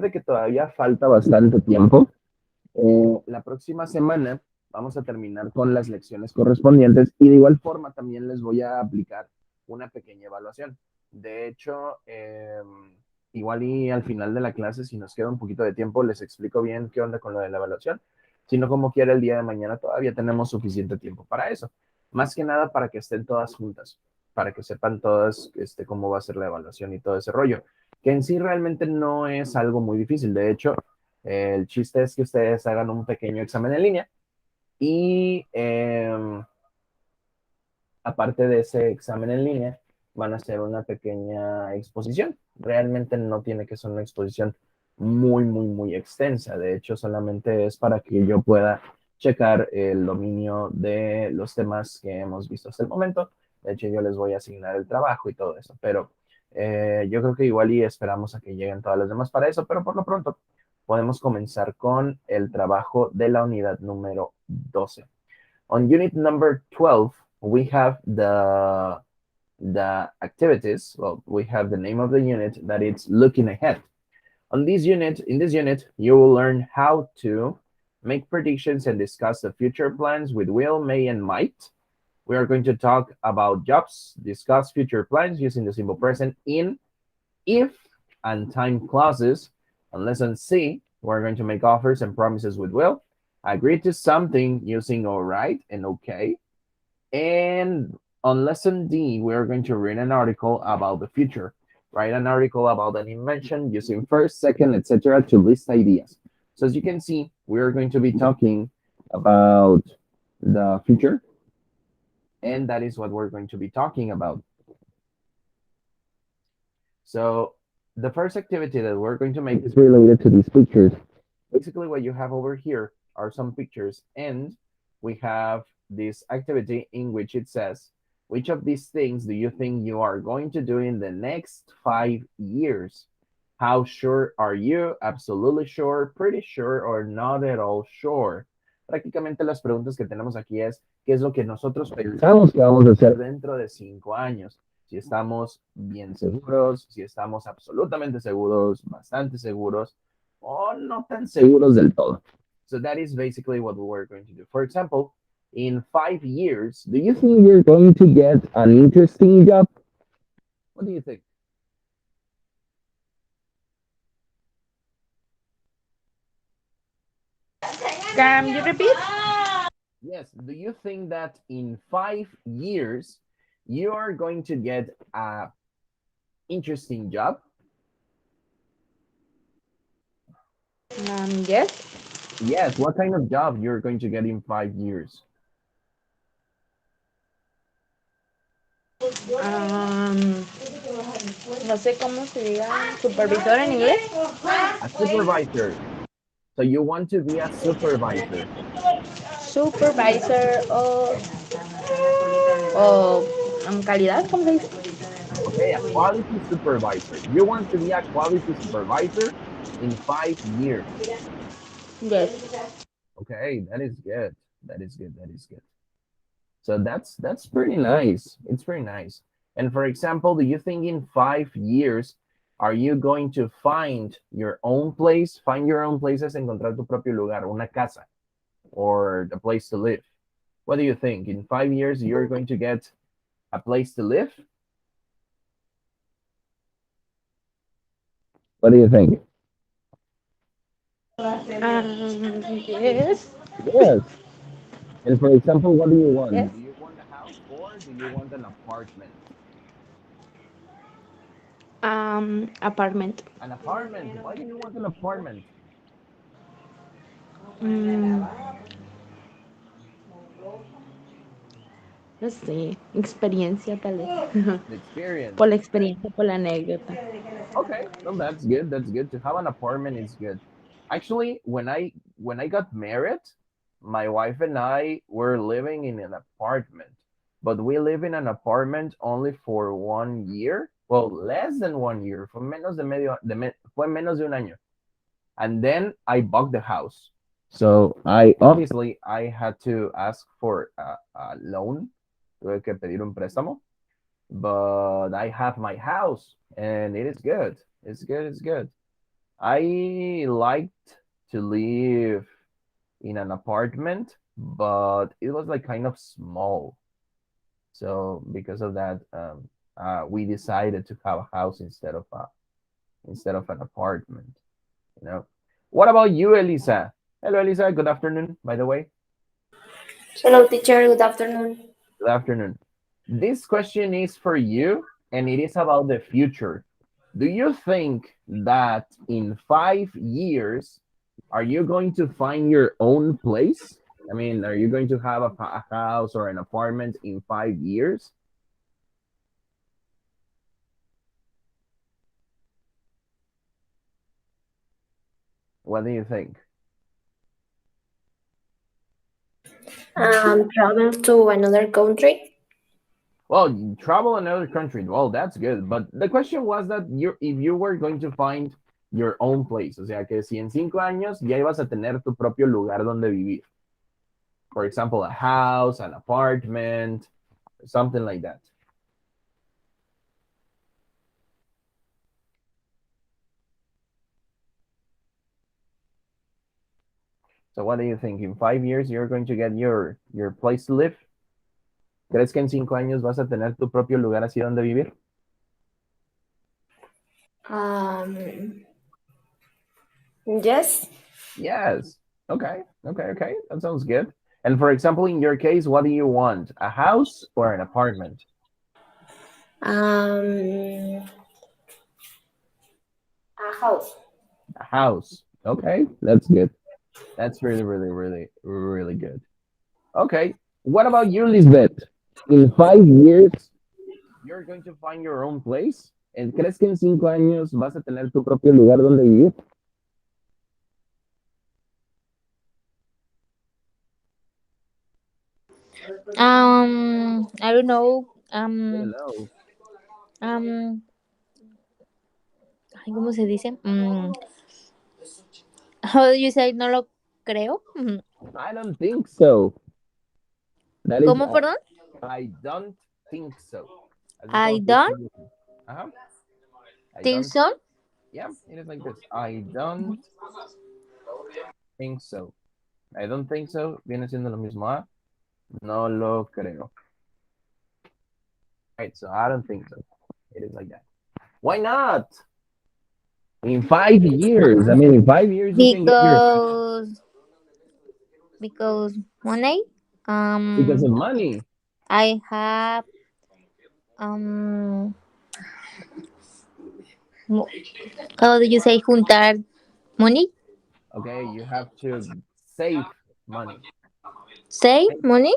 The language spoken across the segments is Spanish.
de que todavía falta bastante tiempo, la próxima semana vamos a terminar con las lecciones correspondientes y de igual forma también les voy a aplicar una pequeña evaluación. De hecho, igual y al final de la clase, si nos queda un poquito de tiempo, les explico bien qué onda con lo de la evaluación. Si no, como quiera, el día de mañana todavía tenemos suficiente tiempo para eso. Más que nada para que estén todas juntas, para que sepan todas cómo va a ser la evaluación y todo ese rollo, que en sí realmente no es algo muy difícil. De hecho, el chiste es que ustedes hagan un pequeño examen en línea y aparte de ese examen en línea, van a hacer una pequeña exposición. Realmente no tiene que ser una exposición muy extensa. De hecho, solamente es para que yo pueda checar el dominio de los temas que hemos visto hasta el momento. De hecho, yo les voy a asignar el trabajo y todo eso, pero yo creo que igual y esperamos a que lleguen todas las demás para eso, pero por lo pronto podemos comenzar con el trabajo de la unidad número 12. On unit number 12, we have the activities. Well, we have the name of the unit that it's looking ahead. In this unit, you will learn how to make predictions and discuss the future plans with Will, May, and Might. We are going to talk about jobs, discuss future plans using the simple present in, if, and time clauses. On lesson C, we're going to make offers and promises with Will, agree to something using all right and okay. And on lesson D, we're going to read an article about the future. Write an article about an invention using first, second, etc. to list ideas. So as you can see, we're going to be talking about the future, and that is what we're going to be talking about. So the first activity that we're going to make is related to these pictures. Basically, what you have over here are some pictures, and we have this activity in which it says, which of these things do you think you are going to do in the next 5 years? How sure are you? Absolutely sure, pretty sure, or not at all sure. Prácticamente las preguntas que tenemos aquí es, ¿qué es lo que nosotros pensamos que vamos a hacer dentro de 5 años? Si estamos bien seguros, si estamos absolutamente seguros, bastante seguros, o no tan seguros del todo. So that is basically what we're going to do. For example, in 5 years, do you think you're going to get an interesting job? What do you think? Can you repeat? Yes. Do you think that in 5 years you are going to get a interesting job? Yes. Yes. What kind of job you're going to get in 5 years? Um, no sé cómo se diga supervisor en inglés. A supervisor. So you want to be a supervisor. Supervisor o calidad, ¿cómo se dice? Okay, a quality supervisor. You want to be a quality supervisor in 5 years. Yes. Okay, that is good. That is good. That is good. So that's pretty nice. It's pretty nice. And for example, do you think in 5 years are you going to find your own place? Find your own place es encontrar tu propio lugar, una casa, or the place to live. What do you think? In 5 years, you're going to get a place to live? What do you think? Yes. Yes. And for example, what do you want? Yes. Do you want a house or do you want an apartment? Apartment. An apartment. Why do you want an apartment? Mm, no sé, experiencia tal vez. The experience. Por la Okay. experiencia, por la anécdota. Okay. Well, that's good. That's good. To have an apartment is good. Actually, when I got married, my wife and I were living in an apartment, but we live in an apartment only for 1 year. Well, less than 1 year. Fue menos de un año. And then I bought the house. So I obviously I had to ask for a loan. Tuve que pedir un préstamo, but I have my house and it is good. It's good. It's good. I liked to live in an apartment, but it was like kind of small. So because of that, we decided to have a house instead of an apartment. You know. What about you, Elisa? Hello, Elisa. Good afternoon. By the way, Hello, teacher. Good afternoon. good afternoon. This question is for you, and it is about the future. Do you think that in 5 years, are you going to find your own place? I mean, are you going to have a house or an apartment in 5 years? What do you think? Travel to another country. Well, you travel another country. Well, that's good. But the question was that if you were going to find your own place, o sea, que si en 5 años ya ibas a tener tu propio lugar donde vivir. For example, a house, an apartment, something like that. So what do you think? In 5 years you're going to get your place to live? ¿Crees que en 5 años vas a tener tu propio lugar así donde vivir? Um, yes. Yes. Okay. Okay. Okay. That sounds good. And for example, in your case, what do you want? A house or an apartment? Um, a house. A house. Okay. That's good. That's really, really, really, really good. Okay. What about you, Lisbeth? In 5 years, you're going to find your own place. ¿Crees que en 5 años vas a tener tu propio lugar donde vivir? I don't know. You know. Um, ay, ¿cómo se dice? How do you say no lo creo? I don't think so. That is, ¿Cómo, perdón? I don't think so. Así es I como tú don't dices. Ajá. I think don't. so. Yeah, it is like this. I don't think so. I don't think so. Viene siendo lo mismo. ¿Ah? No lo creo. Right. So I don't think so. It is like that. Why not? In 5 years. I mean, in 5 years you can get your Because money. because Um, of money. I have um. mo- How do you say juntar money? Okay, you have to save money. Save Okay? money.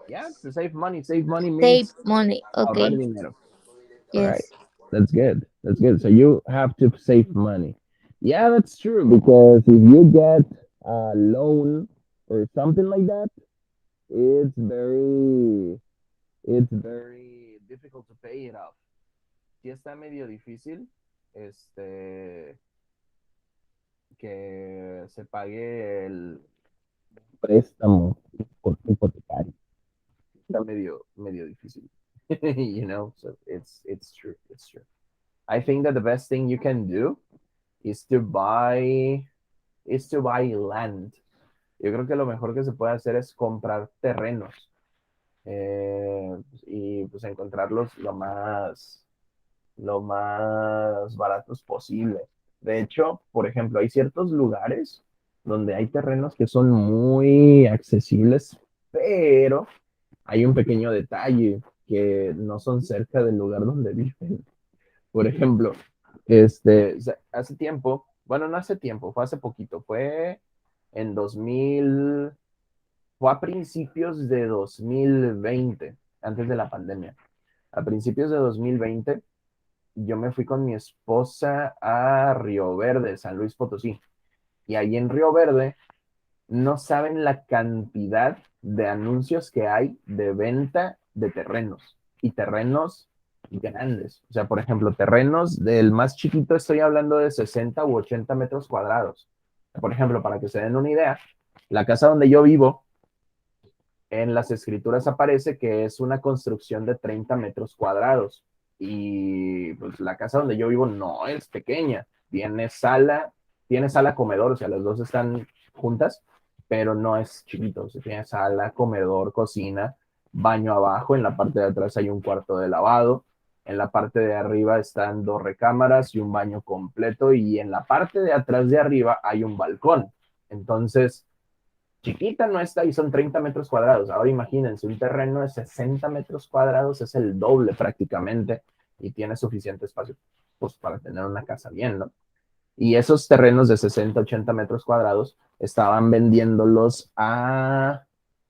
Yeah, to save money. Save money Save means money. ahorrar Okay. dinero. All right. Yes. That's good. That's good. So you have to save money. Yeah, that's true because if you get a loan or something like that, it's very difficult to pay it off. Sí está medio difícil que se pague el préstamo hipotecario. Está medio difícil. You know, so it's true. It's true. I think that the best thing you can do is to buy land. Yo creo que lo mejor que se puede hacer es comprar terrenos y pues encontrarlos lo más baratos posible. De hecho, por ejemplo, hay ciertos lugares donde hay terrenos que son muy accesibles, pero hay un pequeño detalle que no son cerca del lugar donde viven. Por ejemplo, hace tiempo, bueno, no hace tiempo, fue hace poquito, fue en 2000, fue a principios de 2020, antes de la pandemia. A principios de 2020, yo me fui con mi esposa a Río Verde, San Luis Potosí. Y ahí en Río Verde no saben la cantidad de anuncios que hay de venta de terrenos y terrenos grandes. O sea, por ejemplo, terrenos del más chiquito, estoy hablando de 60 u 80 metros cuadrados. Por ejemplo, para que se den una idea, la casa donde yo vivo, en las escrituras aparece que es una construcción de 30 metros cuadrados. Y pues la casa donde yo vivo no es pequeña. Tiene sala, tiene sala comedor, o sea, las dos están juntas, pero no es chiquito. O sea, tiene sala, comedor, cocina, baño abajo. En la parte de atrás hay un cuarto de lavado. En la parte de arriba están dos recámaras y un baño completo. Y en la parte de atrás de arriba hay un balcón. Entonces, chiquita no está y son 30 metros cuadrados. Ahora imagínense, un terreno de 60 metros cuadrados es el doble prácticamente y tiene suficiente espacio pues, para tener una casa bien, ¿no? Y esos terrenos de 60, 80 metros cuadrados estaban vendiéndolos a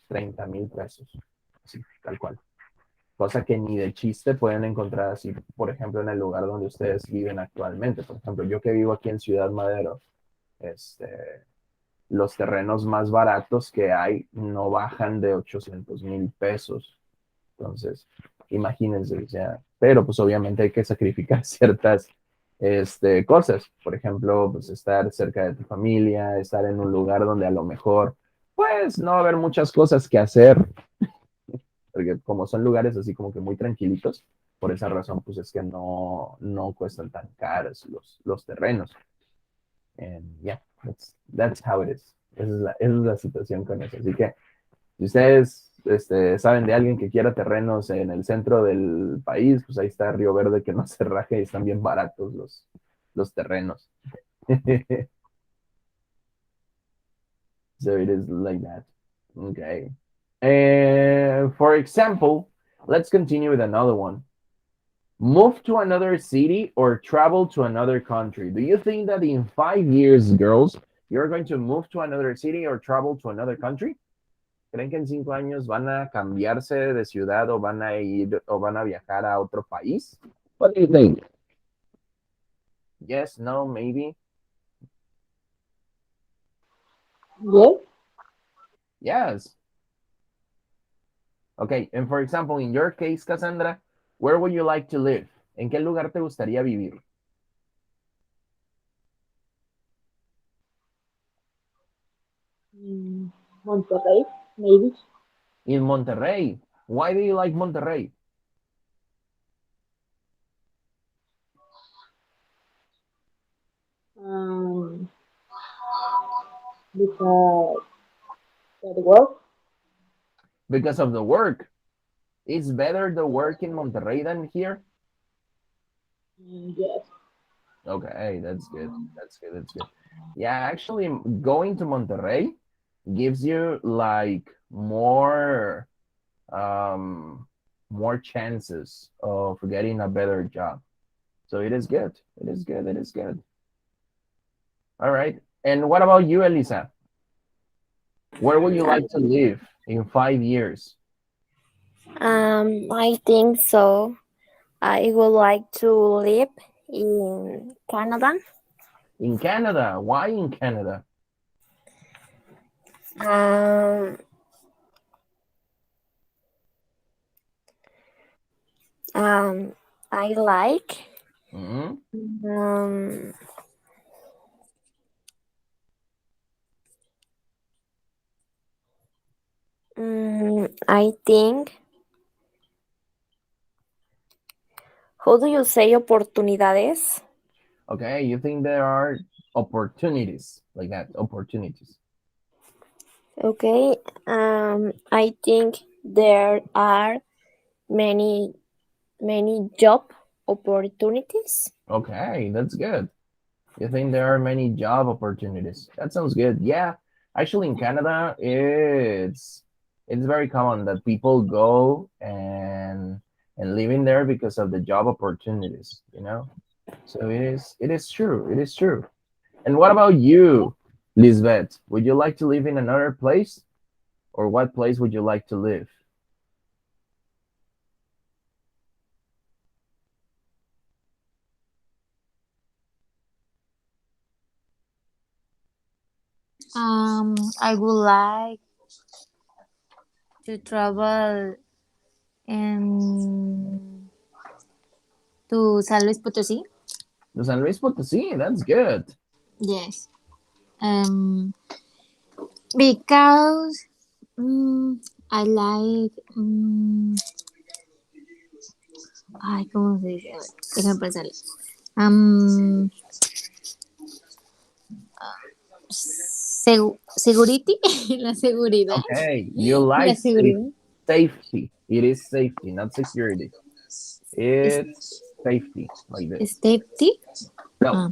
30,000 pesos. Sí, tal cual. Cosa que ni de chiste pueden encontrar así, por ejemplo, en el lugar donde ustedes viven actualmente. Por ejemplo, yo que vivo aquí en Ciudad Madero, este, los terrenos más baratos que hay no bajan de 800,000 pesos. Entonces, imagínense, o sea, pero pues obviamente hay que sacrificar ciertas cosas. Por ejemplo, pues estar cerca de tu familia, estar en un lugar donde a lo mejor, pues no va a haber muchas cosas que hacer, porque como son lugares así como que muy tranquilitos, por esa razón, pues es que no cuestan tan caros los terrenos. And yeah, that's how it is. Esa es la situación con eso. Así que si ustedes saben de alguien que quiera terrenos en el centro del país, pues ahí está Río Verde que no se raje y están bien baratos los terrenos. So it is like that. Okay. For example, let's continue with another one. Move to another city or travel to another country. Do you think that in 5 years, girls, you're going to move to another city or travel to another country? ¿Creen que en 5 años van a cambiarse de ciudad o van a ir o van a viajar a otro país? What do you think? Yes, no, maybe. Yes. Yes. Okay, and for example, in your case, Cassandra, where would you like to live? ¿En qué lugar te gustaría vivir? Monterrey, maybe. In Monterrey. Why do you like Monterrey? Um, because that work. Because of the work. It's better the work in Monterrey than here? Yes. Okay, that's good. That's good. That's good. Yeah, actually, going to Monterrey gives you like um more chances of getting a better job. So it is good. It is good. It is good. All right. And what about you, Elisa? Where would you like to live in 5 years? I think so. I would like to live in Canada. In Canada. Why in Canada? Um, um, I like. Mm-hmm. Um, I think. How do you say oportunidades? Okay, you think there are opportunities like that? Opportunities. Okay. I think there are many job opportunities. Okay, that's good. You think there are many job opportunities? That sounds good. Yeah, actually, in Canada, it's very common that people go and live in there because of the job opportunities. So it is true. It is true. And what about you, Lisbeth? Would you like to live in another place, or what place would you like to live? I would like to travel in to San Luis Potosí. To San Luis Potosí. That's good. Yes. Because I like ay, ¿cómo se dice? A ver, déjame pensarlo. Um, Security, la seguridad, Okay, you la like seguridad. safety. It is safety, not security. Es- It's safety, like this. Safety, No, ah,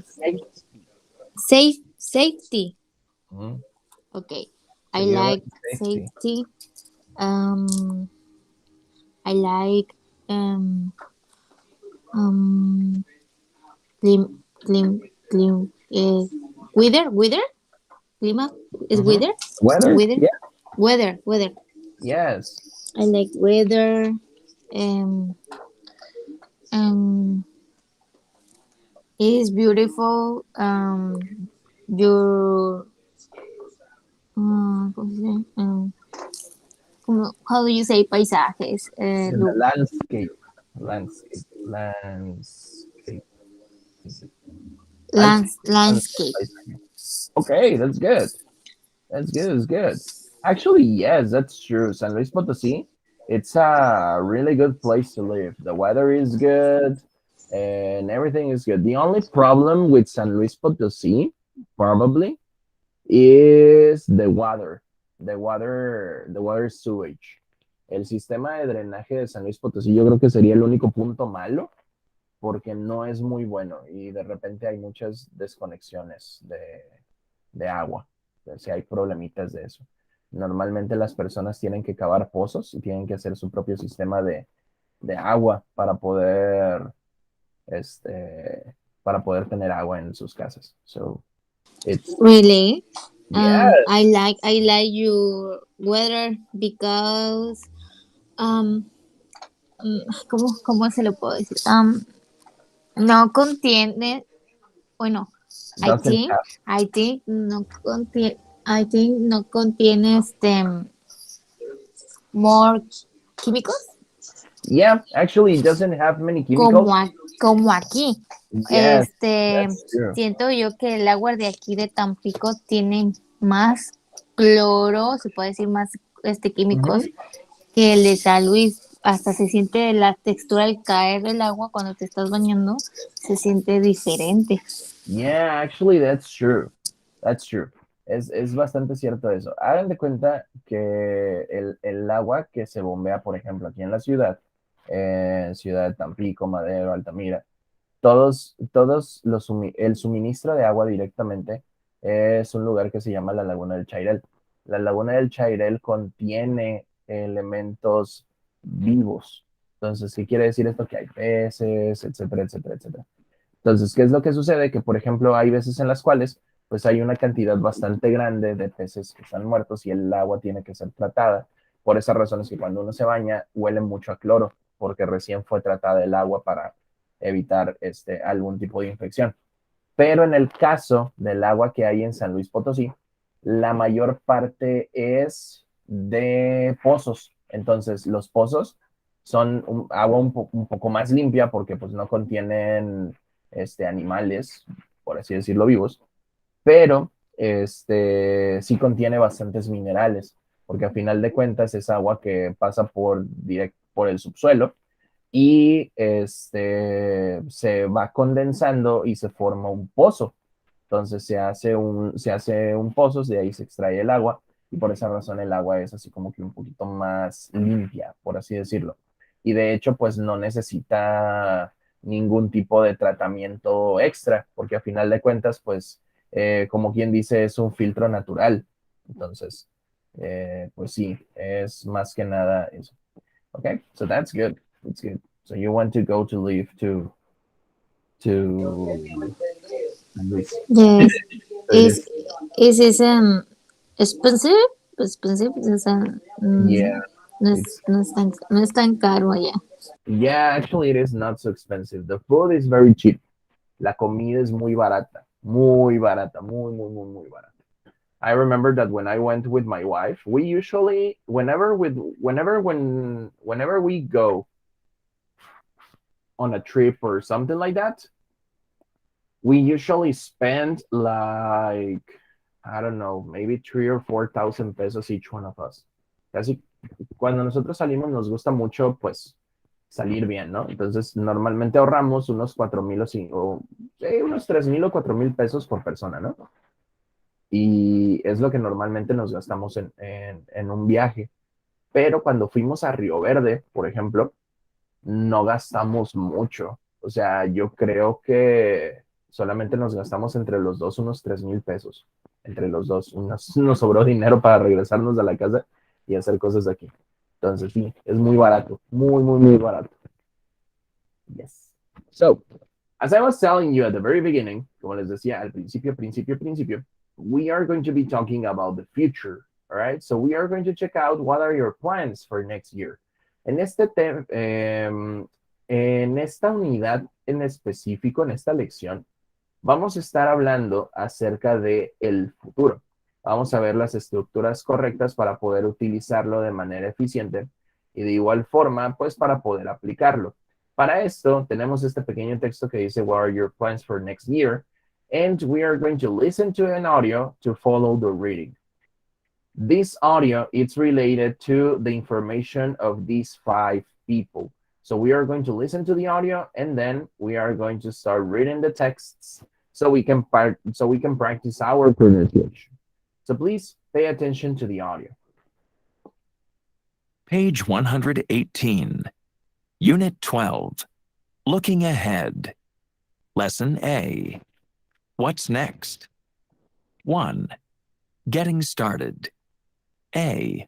safe. safety. Mhm. Okay, So I you like like safety. safety. Um, I like um um clean clean clean weather clima is Mhm. weather Weather? weather Yeah. weather. Yes. I like weather. Um um it is beautiful. Your ¿cómo se dice? How do you say paisajes? The landscape. Landscape. Landscape. Landscape. Landscape. Okay, that's good. That's good. That's good. Actually, yes, that's true. San Luis Potosí, it's a really good place to live. The weather is good and everything is good. The only problem with San Luis Potosí, probably, is the water sewage. El sistema de drenaje de San Luis Potosí, yo creo que sería el único punto malo porque no es muy bueno y de repente hay muchas desconexiones de agua. O sea, hay problemitas de eso. Normalmente las personas tienen que cavar pozos y tienen que hacer su propio sistema de agua para poder tener agua en sus casas. So, it's, Really? yes, I like your weather because ¿cómo se lo puedo decir? No contiene, bueno, I doesn't think, have, I think no contiene more químicos yeah, actually it doesn't have many como, chemicals. como aquí. Yes, that's true. Siento yo que el agua de aquí de Tampico tiene más cloro, se puede decir más químicos Mhm. que el de San Luis. Hasta se siente la textura al caer del agua cuando te estás bañando, se siente diferente. Yeah, actually, that's true. That's true. Es bastante cierto eso. Hagan de cuenta que el agua que se bombea, por ejemplo, aquí en la ciudad, Ciudad de Tampico, Madero, Altamira, el suministro de agua directamente es un lugar que se llama la Laguna del Chairel. La Laguna del Chairel contiene elementos vivos. Entonces, ¿qué quiere decir esto? Que hay peces, etcétera, etcétera, etcétera. Entonces, ¿qué es lo que sucede? Que, por ejemplo, hay veces en las cuales pues hay una cantidad bastante grande de peces que están muertos y el agua tiene que ser tratada. Por esas razones que cuando uno se baña huele mucho a cloro, porque recién fue tratada el agua para evitar algún tipo de infección. Pero en el caso del agua que hay en San Luis Potosí, la mayor parte es de pozos. Entonces, los pozos son agua un poco más limpia porque pues no contienen animales, por así decirlo, vivos, pero sí contiene bastantes minerales, porque a final de cuentas es agua que pasa por el subsuelo y se va condensando y se forma un pozo. Entonces se hace un pozo, de ahí se extrae el agua y por esa razón el agua es así como que un poquito más limpia, por así decirlo. Y de hecho, pues no necesita ningún tipo de tratamiento extra, porque a final de cuentas, pues, como quien dice, es un filtro natural. Entonces, pues sí, es más que nada eso. Okay, so that's good. That's good. So you want to go to live to San Luis. Yes. So it is. Is expensive? Expensive, o sea, Yeah, it's no es tan caro allá. yeah. Actually, it is not so expensive. The food is very cheap. La comida es muy barata, muy muy muy muy barata. I remember that when I went with my wife, we usually whenever we go on a trip or something like that, we usually spend like, I don't know, maybe 3 or 4 thousand pesos each one of us. Casi cuando nosotros salimos nos gusta mucho, pues, salir bien, ¿no? Entonces, normalmente ahorramos unos 4,000 o unos 3,000 o 4,000 pesos por persona, ¿no? y es lo que normalmente nos gastamos en un viaje. Pero cuando fuimos a Río Verde, por ejemplo, no gastamos mucho. O sea, yo creo que solamente nos gastamos entre los dos unos 3,000 pesos. Entre los dos, nos sobró dinero para regresarnos a la casa y hacer cosas de aquí. Entonces, sí, es muy barato. Muy, muy, muy barato. Yes. So, as I was telling you at the very beginning, como les decía al principio, we are going to be talking about the future. All right. So, we are going to check out what are your plans for next year. En, en esta unidad en específico, en esta lección, vamos a estar hablando acerca de el futuro. Vamos a ver las estructuras correctas para poder utilizarlo de manera eficiente y de igual forma, pues para poder aplicarlo. Para esto, tenemos este pequeño texto que dice, what are your plans for next year? And we are going to listen to an audio to follow the reading. This audio is related to the information of these 5 people. So we are going to listen to the audio and then we are going to start reading the texts so we can practice our pronunciation. So please pay attention to the audio. Page 118, Unit 12, Looking Ahead. Lesson A. What's next? 1. Getting started. A.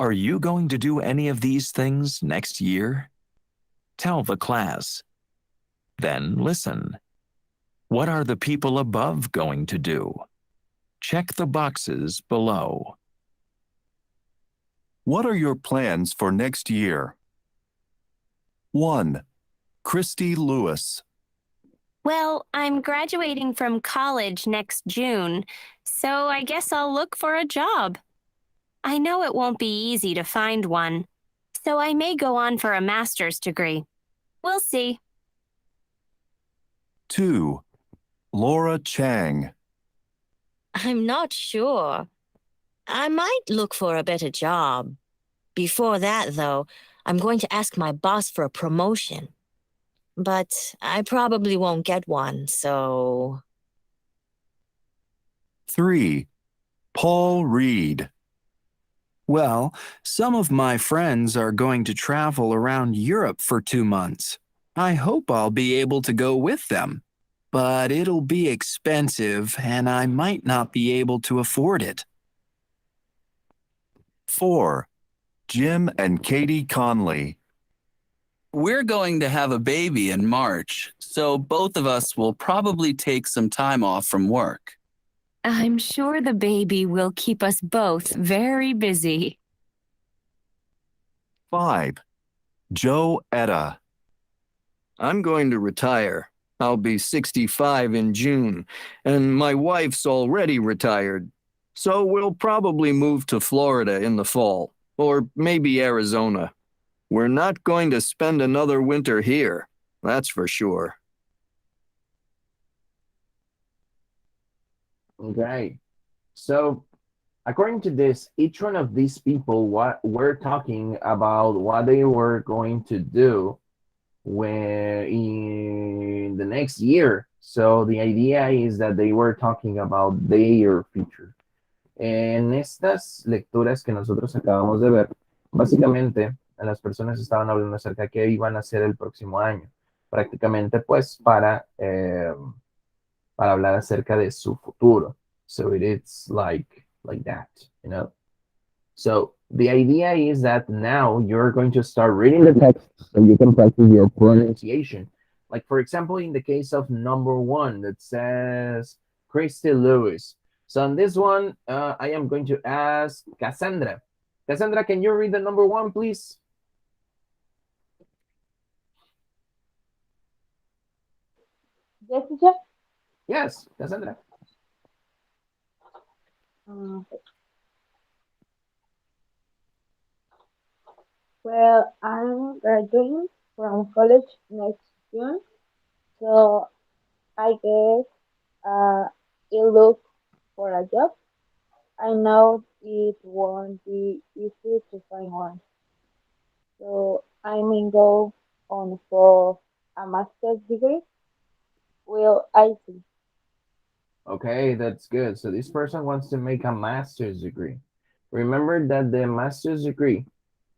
Are you going to do any of these things next year? Tell the class. Then listen. What are the people above going to do? Check the boxes below. What are your plans for next year? 1. Christy Lewis. Well, I'm graduating from college next June, so I guess I'll look for a job. I know it won't be easy to find one, so I may go on for a master's degree. We'll see. 2. Laura Chang. I'm not sure. I might look for a better job. Before that, though, I'm going to ask my boss for a promotion. But I probably won't get one, so. 3. Paul Reed. Well, some of my friends are going to travel around Europe for 2 months. I hope I'll be able to go with them. But it'll be expensive and I might not be able to afford it. 4. Jim and Katie Conley. We're going to have a baby in March, so both of us will probably take some time off from work. I'm sure the baby will keep us both very busy. 5. Joe Etta. I'm going to retire. I'll be 65 in June, and my wife's already retired. So we'll probably move to Florida in the fall, or maybe Arizona. We're not going to spend another winter here, that's for sure. Okay. So according to this, each one of these people, what we're talking about what they were going to do when in the next year. So the idea is that they were talking about their future. En estas lecturas que nosotros acabamos de ver, básicamente las personas estaban hablando acerca de qué iban a hacer el próximo año, prácticamente pues para hablar acerca de su futuro. So it's like that, you know. So the idea is that now you're going to start reading the text so you can practice your pronunciation. Like for example, in the case of number 1 that says Christy Lewis. So on this one, I am going to ask Cassandra. Cassandra, can you read the number 1, please? Yes, teacher. Yes, Cassandra. Well, I'm graduating from college next June, so I guess I'll look for a job. I know it won't be easy to find one, so I may go on for a master's degree. Will I see? Okay, that's good. So this person wants to make a master's degree. Remember that the master's degree,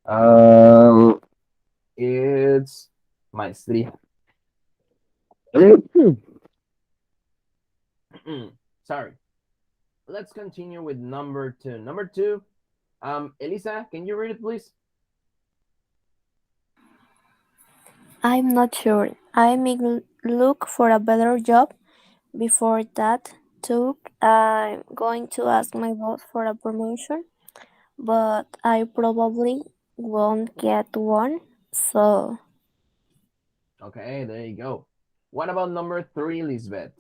um, it's maestría. Sorry. Let's continue with number two. Number two, Elisa, can you read it, please? I'm not sure. I may look for a better job. Before that, too, I'm going to ask my boss for a promotion, but I probably won't get one. So, Okay, there you go. What about number three, Lisbeth?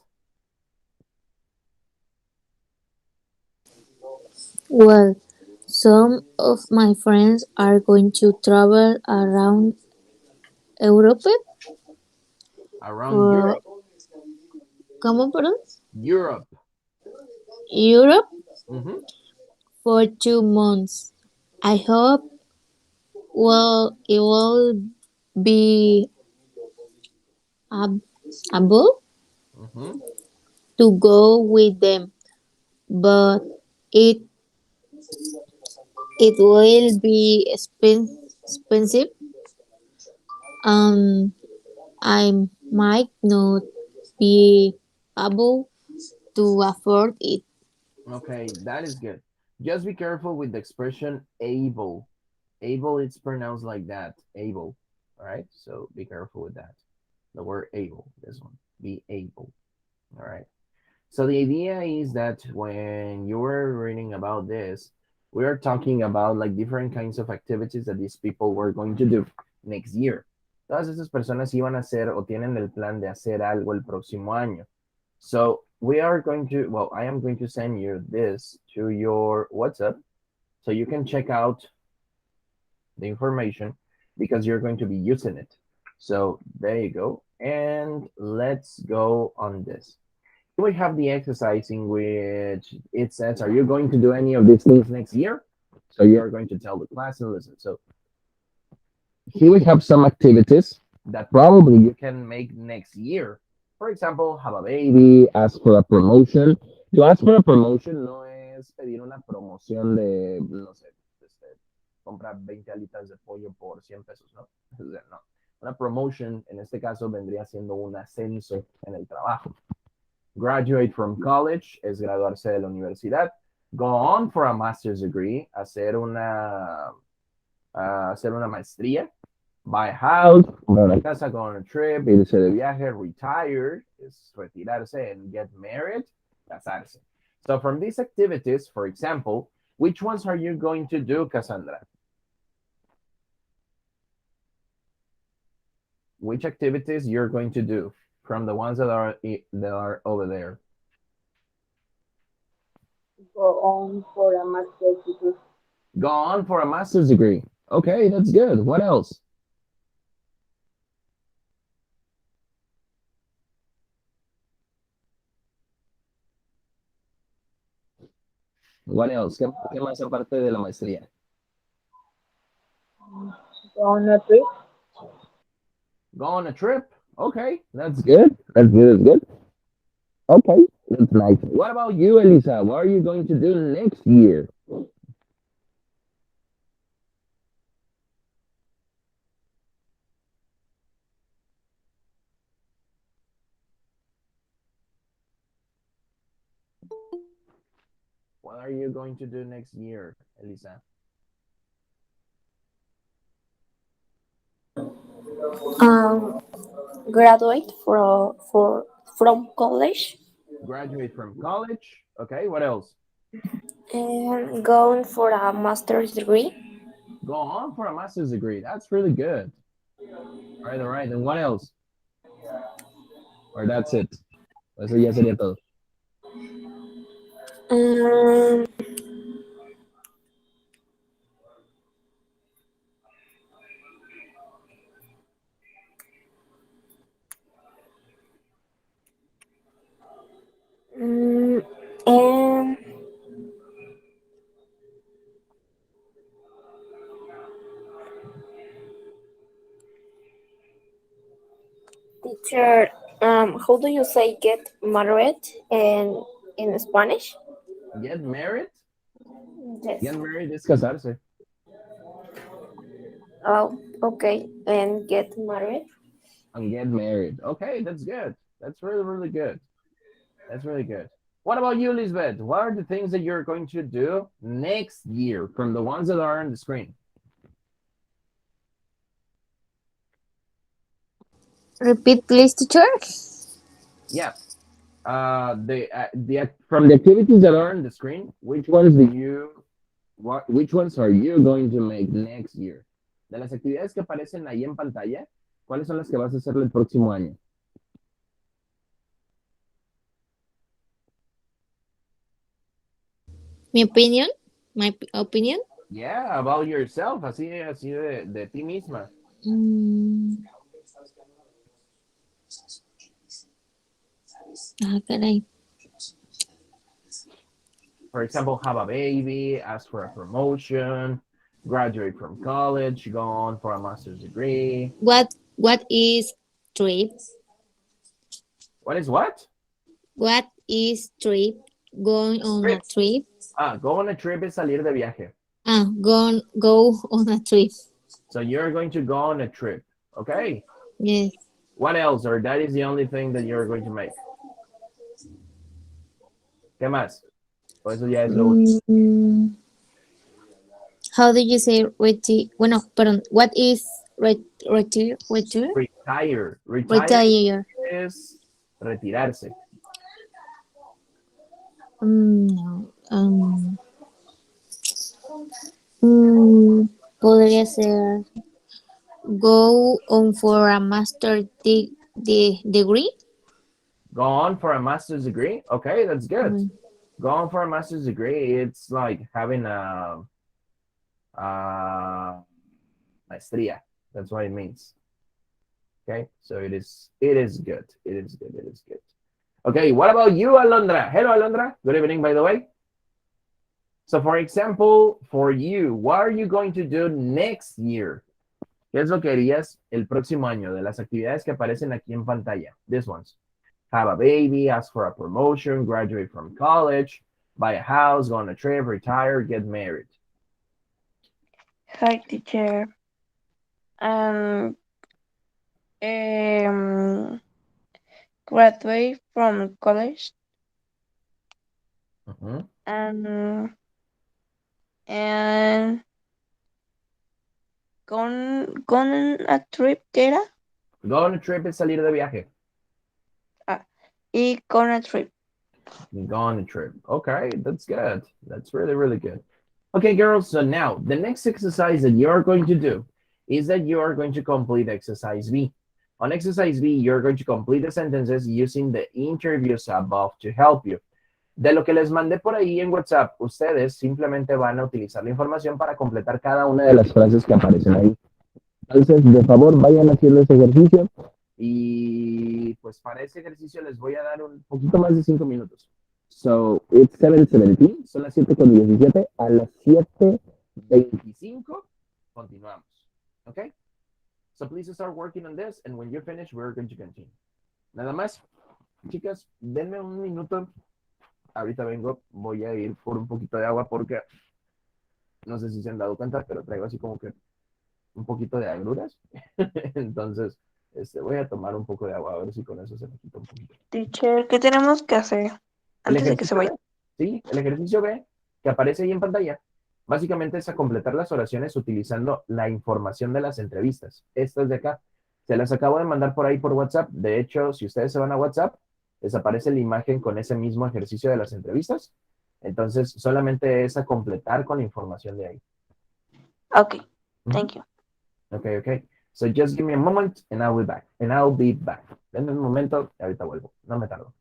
Well, some of my friends are going to travel around Europe Around for, Europe. ¿cómo, perdón? Europe. Europe Mm-hmm. for 2 months. I hope, well, it will be able Mm-hmm. to go with them, but it it will be expensive. Um, I might not be able to afford it. Okay, that is good. Just be careful with the expression able. Able, it's pronounced like that. Able. All right. So be careful with that. The word able. This one. Be able. All right. So the idea is that when you were reading about this, we are talking about like different kinds of activities that these people were going to do next year. Todas esas personas iban a hacer o tienen el plan de hacer algo el próximo año. So we are going to, well, I am going to send you this to your WhatsApp so you can check out the information because you're going to be using it. So there you go. And let's go on this. We have the exercise in which it says, are you going to do any of these things next year? So you are going to tell the class and listen. So here we have some activities that probably you can make next year. For example, have a baby, ask for a promotion. To ask for a promotion no es pedir una promoción de, no sé, este, compra 20 alitas de pollo por 100 pesos, ¿no? O sea, no. Una promotion en este caso vendría siendo un ascenso en el trabajo. Graduate from college es graduarse de la universidad. Go on for a master's degree, hacer una maestría. Buy a house, comprar una casa, go on a trip, irse de viaje, retire, es retirarse, and get married, casarse. So from these activities, for example, which ones are you going to do, Cassandra? Which activities you're going to do from the ones that are over there? Go on for a master's degree. Go on for a master's degree. Okay, that's good. What else? What else? ¿Qué más aparte de la maestría? Go on a trip. Go on a trip. Okay, that's good. That's good. That's good. Okay, that's nice. What about you, Elisa? What are you going to do next year? What are you going to do next year, Elisa? um, graduate from college Graduate from college. Okay, what else? and going for a master's degree. Go on for a master's degree. That's really good. All right, all right. And what else? Or that's it. Eso ya sería todo. Um, mm, and teacher, how do you say get married and in Spanish? Get married? Yes. Get married is casarse. Oh, okay. And get married? And get married. Okay, that's good. That's really, really good. That's really good. What about you, Lisbeth? What are the things that you're going to do next year from the ones that are on the screen? Repeat, please, teacher. Yeah. From the activities that are on the screen, which ones are you going to make next year? De las actividades que aparecen ahí en pantalla, ¿cuáles son las que vas a hacer el próximo año? Mi opinion. My opinion. Yeah, about yourself, así de ti misma. Mm. Ah, caray. For example, have a baby, ask for a promotion, graduate from college, go on for a master's degree. What is trip? What is what? What is trip? Going on a Trip. trip. Go on a trip is salir de viaje. Go on a trip. So you're going to go on a trip. Okay. Yes. What else? Or that is the only thing that you're going to make. ¿Qué más? O eso ya es lo único. How do you say retire? Bueno, perdón. What is retire? Retire? Retire. Retire Retire. es retirarse. No. Podría ser go on for a master degree. Go on for a master's degree. Okay, that's good. Go on for a master's degree. It's like having a maestría. That's what it means. Okay, so it is good. It is good. It is good. Okay, what about you, Alondra? Hello, Alondra. Good evening, by the way. So, for example, for you, what are you going to do next year? ¿Qué es lo que harías el próximo año de las actividades que aparecen aquí en pantalla? These ones. Have a baby, ask for a promotion, graduate from college, buy a house, go on a trip, retire, get married. Hi, teacher. Um, um, Graduate from college and and gone a trip, ¿qué era? Go on a trip es salir de viaje. Y gone a trip. Go on a trip. Okay, that's good. That's really, really good. Okay, girls, so now the next exercise that you're going to do is that you are going to complete exercise B. On exercise B, you're going to complete the sentences using the interviews above to help you. De lo que les mandé por ahí en WhatsApp, ustedes simplemente van a utilizar la información para completar cada una de las frases que aparecen ahí. Entonces, de favor, vayan haciendo ese ejercicio y pues para ese ejercicio les voy a dar un poquito más de 5 minutos. So, it's 7:17, son las 7:17, a las 7:25 continuamos. Okay? So please start working on this and when you finish, we're going to continue. Nada más, chicas, denme un minuto. Ahorita vengo, voy a ir por un poquito de agua porque no sé si se han dado cuenta, pero traigo así como que un poquito de agruras. Entonces, voy a tomar un poco de agua, a ver si con eso se me quita un poquito. Teacher, ¿qué tenemos que hacer antes de que se vaya? Sí, el ejercicio B que aparece ahí en pantalla, básicamente es a completar las oraciones utilizando la información de las entrevistas. Estas de acá, se las acabo de mandar por ahí por WhatsApp. De hecho, si ustedes se van a WhatsApp, les aparece la imagen con ese mismo ejercicio de las entrevistas. Entonces, solamente es a completar con la información de ahí. Okay, thank you. Okay. So just give me a moment and I'll be back. Denme un momento y ahorita vuelvo. No me tardo.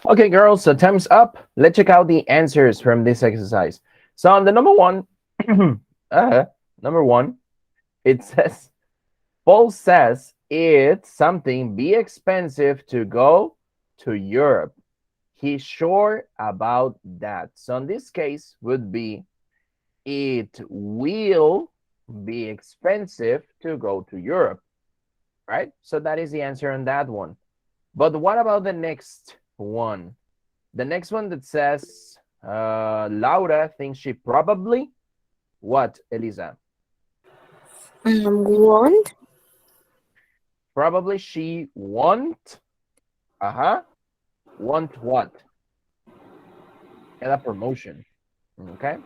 Okay, girls, so time's up. Let's check out the answers from this exercise. So on the number one, number one, it says, Paul says it's something be expensive to go to Europe. He's sure about that. So in this case would be, it will be expensive to go to Europe, right? So that is the answer on that one. But what about the next one? The next one that says, Laura thinks she probably, what, Elisa? Want? Probably she won't, want what? Get a promotion, okay?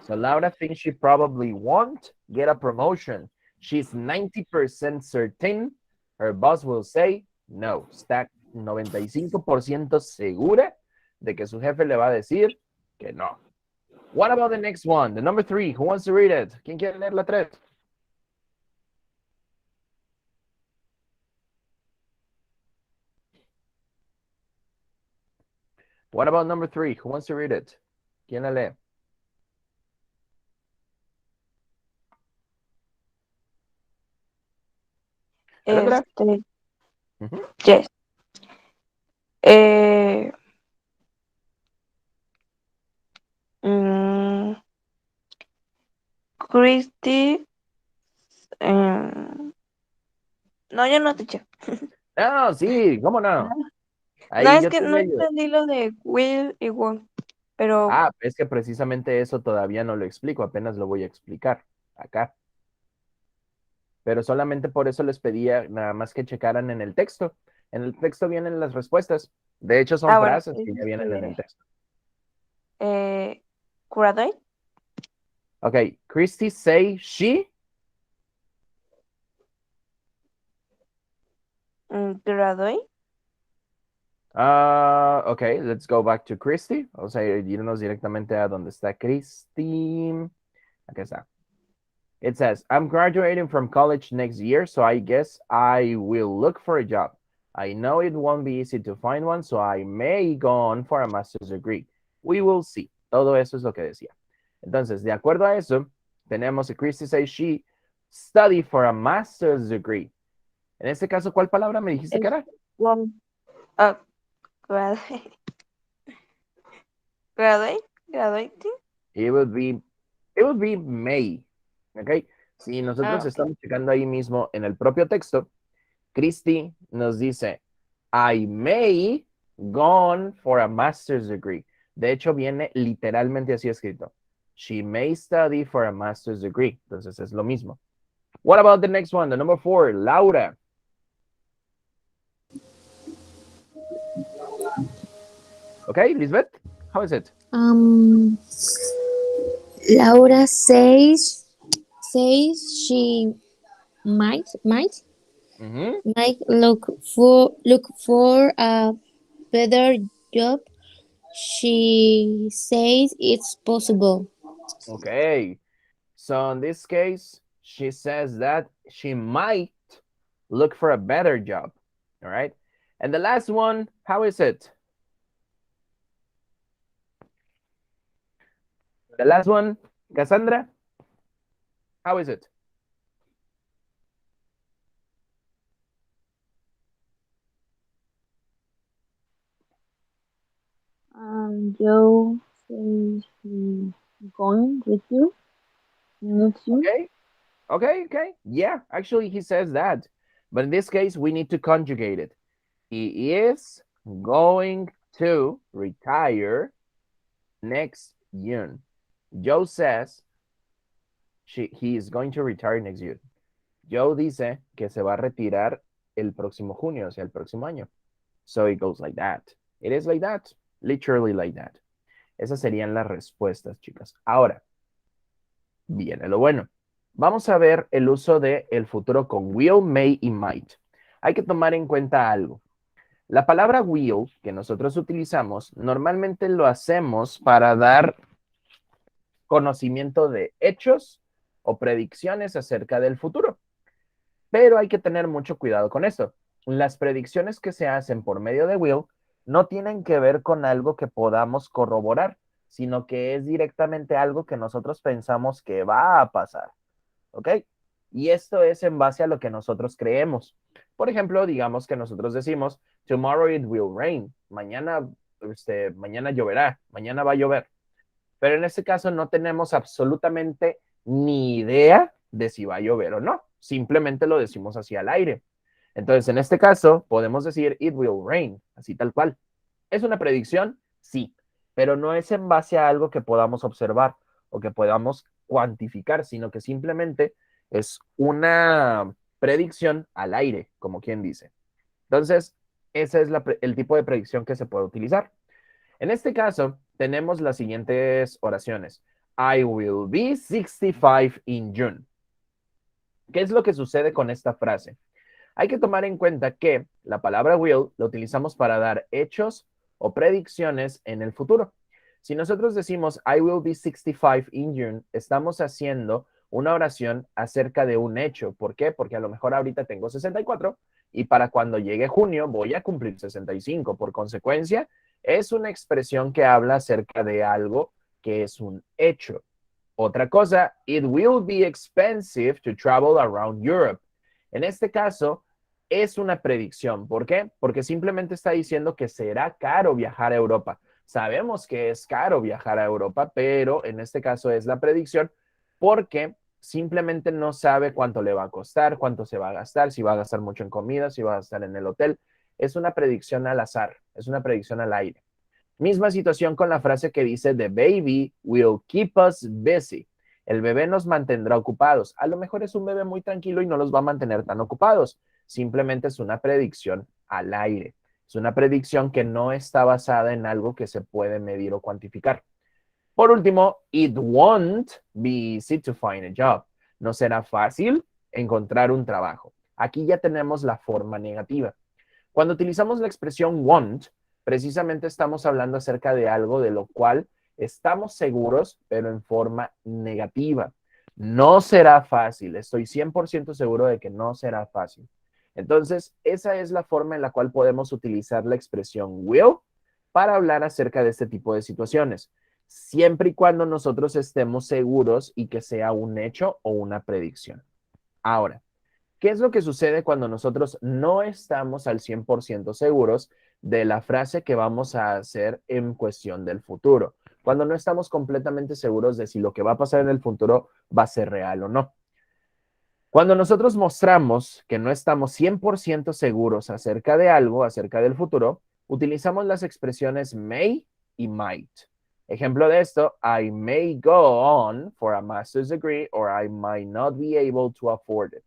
So Laura thinks she probably won't get a promotion. She's 90% certain her boss will say no. Está 95% segura de que su jefe le va a decir que no. What about the next one? The number 3. Who wants to read it? ¿Quién quiere leer la 3? What about number 3? Who wants to read it? ¿Quién la lee? Alondra? Yes. Mm, Christy. No, yo no te eché. No, sí, ¿cómo no? No, Ahí es yo que te no medio. entendí lo de Will y Won. Pero, Es que precisamente eso todavía no lo explico, apenas lo voy a explicar acá. Pero solamente por eso les pedía nada más que checaran en el texto. En el texto vienen las respuestas. De hecho, son bueno, frases que ya vienen en el texto. Curadoy. Ok, Christy say she. Curadoy. Ok, let's go back to Christy. O sea, irnos directamente a donde está Christy. Aquí está. It says, I'm graduating from college next year, so I guess I will look for a job. I know it won't be easy to find one, so I may go on for a master's degree. We will see. Todo eso es lo que decía. Entonces, de acuerdo a eso, tenemos a Christy says she study for a master's degree. En este caso, ¿cuál palabra me dijiste que era? Won. Graduate. Graduating. It would be may. ¿Ok? Si nosotros estamos checando ahí mismo en el propio texto, Christy nos dice, I may go on for a master's degree. De hecho, viene literalmente así escrito. She may study for a master's degree. Entonces es lo mismo. What about the next one? The number 4, Laura. Okay, Lisbeth, how is it? Laura says she might look for a better job. She says it's possible. Okay, so in this case, she says that she might look for a better job. All right, and the last one, how is it? The last one, Cassandra, how is it? Joe says he's going with you next year. Okay. Yeah, actually, he says that. But in this case, we need to conjugate it. He is going to retire next June. Joe says he is going to retire next year. Joe dice que se va a retirar el próximo junio, o sea, el próximo año. So it goes like that. It is like that. Literally like that. Esas serían las respuestas, chicas. Ahora, viene lo bueno. Vamos a ver el uso de el futuro con will, may y might. Hay que tomar en cuenta algo. La palabra will que nosotros utilizamos normalmente lo hacemos para dar conocimiento de hechos o predicciones acerca del futuro. Pero hay que tener mucho cuidado con esto. Las predicciones que se hacen por medio de will no tienen que ver con algo que podamos corroborar, sino que es directamente algo que nosotros pensamos que va a pasar, ¿ok? Y esto es en base a lo que nosotros creemos. Por ejemplo, digamos que nosotros decimos, tomorrow it will rain, mañana lloverá, mañana va a llover. Pero en este caso no tenemos absolutamente ni idea de si va a llover o no. Simplemente lo decimos hacia el aire. Entonces, en este caso, podemos decir it will rain, así tal cual. ¿Es una predicción? Sí, pero no es en base a algo que podamos observar o que podamos cuantificar, sino que simplemente es una predicción al aire, como quien dice. Entonces, ese es el tipo de predicción que se puede utilizar. En este caso, tenemos las siguientes oraciones. I will be 65 in June. ¿Qué es lo que sucede con esta frase? Hay que tomar en cuenta que la palabra will la utilizamos para dar hechos o predicciones en el futuro. Si nosotros decimos I will be 65 in June, estamos haciendo una oración acerca de un hecho. ¿Por qué? Porque a lo mejor ahorita tengo 64 y para cuando llegue junio voy a cumplir 65. Por consecuencia, es una expresión que habla acerca de algo que es un hecho. Otra cosa, it will be expensive to travel around Europe. En este caso, es una predicción. ¿Por qué? Porque simplemente está diciendo que será caro viajar a Europa. Sabemos que es caro viajar a Europa, pero en este caso es la predicción porque simplemente no sabe cuánto le va a costar, cuánto se va a gastar, si va a gastar mucho en comida, si va a gastar en el hotel. Es una predicción al azar, es una predicción al aire. Misma situación con la frase que dice, the baby will keep us busy. El bebé nos mantendrá ocupados. A lo mejor es un bebé muy tranquilo y no los va a mantener tan ocupados. Simplemente es una predicción al aire. Es una predicción que no está basada en algo que se puede medir o cuantificar. Por último, it won't be easy to find a job. No será fácil encontrar un trabajo. Aquí ya tenemos la forma negativa. Cuando utilizamos la expresión want, precisamente estamos hablando acerca de algo de lo cual estamos seguros, pero en forma negativa. No será fácil, estoy 100% seguro de que no será fácil. Entonces, esa es la forma en la cual podemos utilizar la expresión will para hablar acerca de este tipo de situaciones, siempre y cuando nosotros estemos seguros y que sea un hecho o una predicción. Ahora, ¿qué es lo que sucede cuando nosotros no estamos al 100% seguros de la frase que vamos a hacer en cuestión del futuro? Cuando no estamos completamente seguros de si lo que va a pasar en el futuro va a ser real o no. Cuando nosotros mostramos que no estamos 100% seguros acerca de algo, acerca del futuro, utilizamos las expresiones may y might. Ejemplo de esto, I may go on for a master's degree or I might not be able to afford it.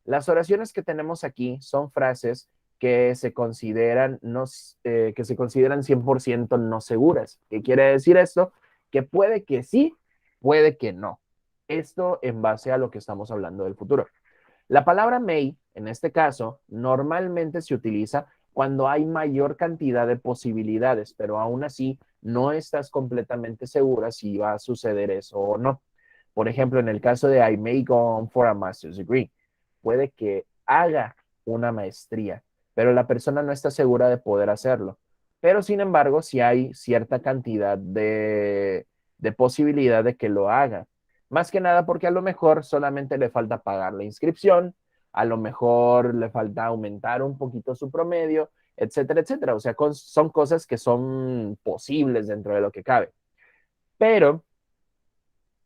Las oraciones que tenemos aquí son frases que se consideran, que se consideran 100% no seguras. ¿Qué quiere decir esto? Que puede que sí, puede que no. Esto en base a lo que estamos hablando del futuro. La palabra may, en este caso, normalmente se utiliza cuando hay mayor cantidad de posibilidades, pero aún así no estás completamente segura si va a suceder eso o no. Por ejemplo, en el caso de I may go on for a master's degree, puede que haga una maestría, pero la persona no está segura de poder hacerlo. Pero sin embargo, sí hay cierta cantidad de posibilidad de que lo haga. Más que nada porque a lo mejor solamente le falta pagar la inscripción, a lo mejor le falta aumentar un poquito su promedio, etcétera, etcétera. O sea, son cosas que son posibles dentro de lo que cabe. Pero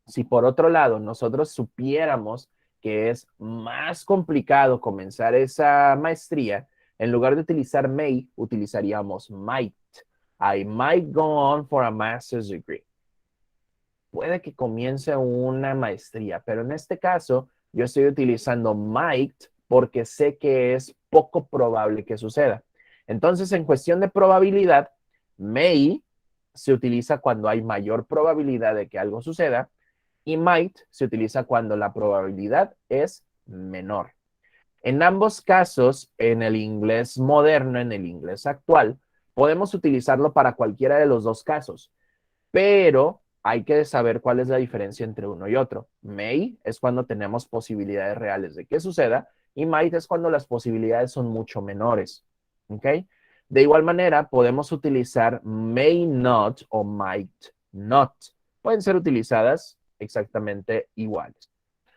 si por otro lado nosotros supiéramos que es más complicado comenzar esa maestría, en lugar de utilizar may, utilizaríamos might. I might go on for a master's degree. Puede que comience una maestría, pero en este caso yo estoy utilizando might porque sé que es poco probable que suceda. Entonces, en cuestión de probabilidad, may se utiliza cuando hay mayor probabilidad de que algo suceda y might se utiliza cuando la probabilidad es menor. En ambos casos, en el inglés moderno, en el inglés actual, podemos utilizarlo para cualquiera de los dos casos, pero hay que saber cuál es la diferencia entre uno y otro. May es cuando tenemos posibilidades reales de que suceda y might es cuando las posibilidades son mucho menores. ¿Ok? De igual manera, podemos utilizar may not o might not. Pueden ser utilizadas exactamente iguales.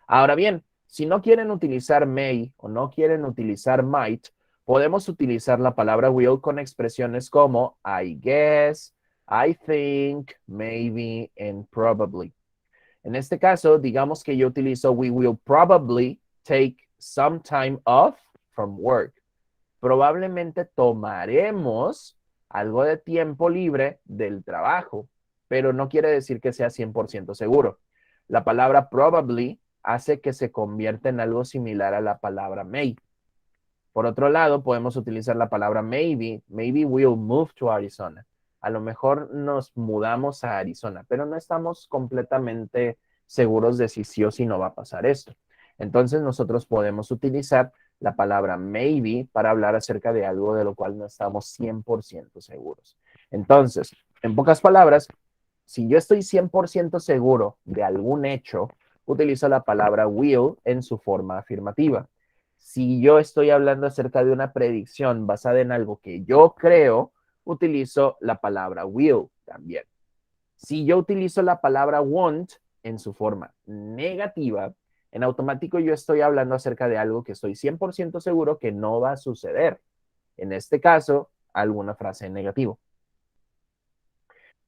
Ahora bien, si no quieren utilizar may o no quieren utilizar might, podemos utilizar la palabra will con expresiones como I guess, I think, maybe, and probably. En este caso, digamos que yo utilizo we will probably take some time off from work. Probablemente tomaremos algo de tiempo libre del trabajo, pero no quiere decir que sea 100% seguro. La palabra probably hace que se convierta en algo similar a la palabra may. Por otro lado, podemos utilizar la palabra maybe. Maybe we'll move to Arizona. A lo mejor nos mudamos a Arizona, pero no estamos completamente seguros de si sí o si no va a pasar esto. Entonces nosotros podemos utilizar la palabra maybe para hablar acerca de algo de lo cual no estamos 100% seguros. Entonces, en pocas palabras, si yo estoy 100% seguro de algún hecho, utilizo la palabra will en su forma afirmativa. Si yo estoy hablando acerca de una predicción basada en algo que yo creo, utilizo la palabra will también. Si yo utilizo la palabra won't en su forma negativa, en automático yo estoy hablando acerca de algo que estoy 100% seguro que no va a suceder. En este caso, alguna frase en negativo.